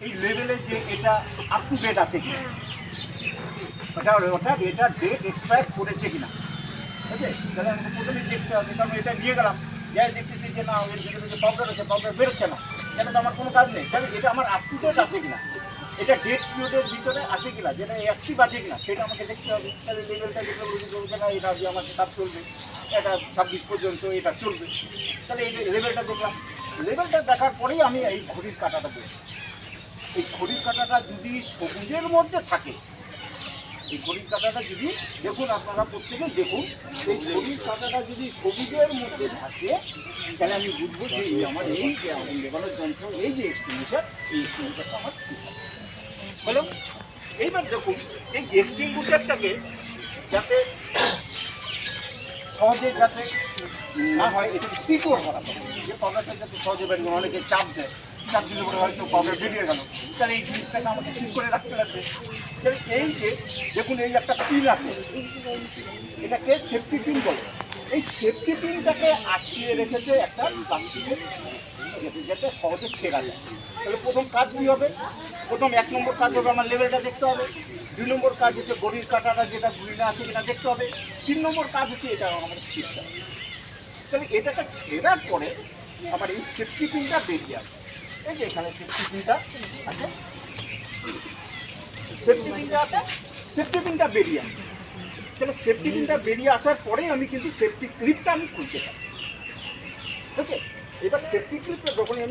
এই লেভেলে যে এটা আপ টু ডেট আছে কিনা, এটা ডেট এক্সপায়ার করেছে কিনা, ঠিক আছে? তাহলে আমাকে প্রথমেই দেখতে হবে, কারণ এটা নিয়ে গেলাম, যাই দেখতেছি যে না এর ভিতরে যে পাউডার আছে পাউডার বেরোচ্ছে না, কেন তো আমার কোনো কাজ নেই। তাহলে এটা আমার আপ টু ডেট আছে কিনা, এটা ডেট পিরিয়ডের ভিতরে আছে কিনা, যেটা অ্যাক্টিভ আছে কিনা সেটা আমাকে দেখতে হবে। তাহলে লেভেলটা দেখে বুঝতে না এটা দিয়ে আমার কাজ চলবে, এটা 26 পর্যন্ত এটা চলবে। তাহলে এই লেভেলটা দেখলাম, লেভেলটা দেখার পরেই আমি এই ঘড়ির কাঁটাটা দেখি। এই ঘড়ির কাঁটাটা যদি সবুজের মধ্যে থাকে, এই ঘড়ির কাঁটাটা যদি দেখুন, আপনারা প্রত্যেকেই দেখুন, এই ঘড়ির কাঁটাটা যদি সবুজের মধ্যে থাকে তাহলে আমি বুঝবো যে আমার এই যে আগুন নেভানোর যন্ত্র, এই যে এক্সটিংগুইশার, এই এক্সটিংগুইশারটা আমার ঠিক আছে। বলুন, এইবার দেখুন এই এক্সটিংগুইশারটাকে যাতে সহজে যাতে না হয়, এটাকে সিকিউর করা হবে, যে পাউডারটা যাতে সহজে বেরিয়ে, অনেকে চাপ দেয়, চাপ দিলে পরে হয়তো পাউডার বেরিয়ে গেল, তাহলে এই জিনিসটাকে আমাকে ঠিক করে রাখতে লাগবে। তাহলে এই যে দেখুন এই একটা পিন আছে, এটাকে সেফটি পিন বলে। এই সেফটি পিনটাকে আটকিয়ে রেখেছে একটা প্লাস্টিকের, যাতে সহজে ছেঁড়া যায়। তাহলে প্রথম কাজ কী হবে? প্রথম 1 নম্বর কাজ হবে আমার লেভেলটা দেখতে হবে। 2 নম্বর কাজ হচ্ছে ঘড়ির কাঁটাটা যেটা ঘুরিনা আছে এটা দেখতে হবে। 3 নম্বর কাজ হচ্ছে এটা আমাদের ছিঁড়তে হবে। তাহলে এটাকে ছেঁড়ার পরে আমার এই সেফটি পিনটা বেরিয়ে আসবে। এই যে এখানে সেফটি পিনটা আছে, সেফটি পিনটা আছে, সেফটি পিনটা বেরিয়ে আসবে। তাহলে সেফটি পিনটা বেরিয়ে আসার পরেই আমি কিন্তু সেফটি ক্লিপটা আমি খুলতে পারি। ঠিক আছে? এবার সেফটি ক্লিপটা যখনই আমি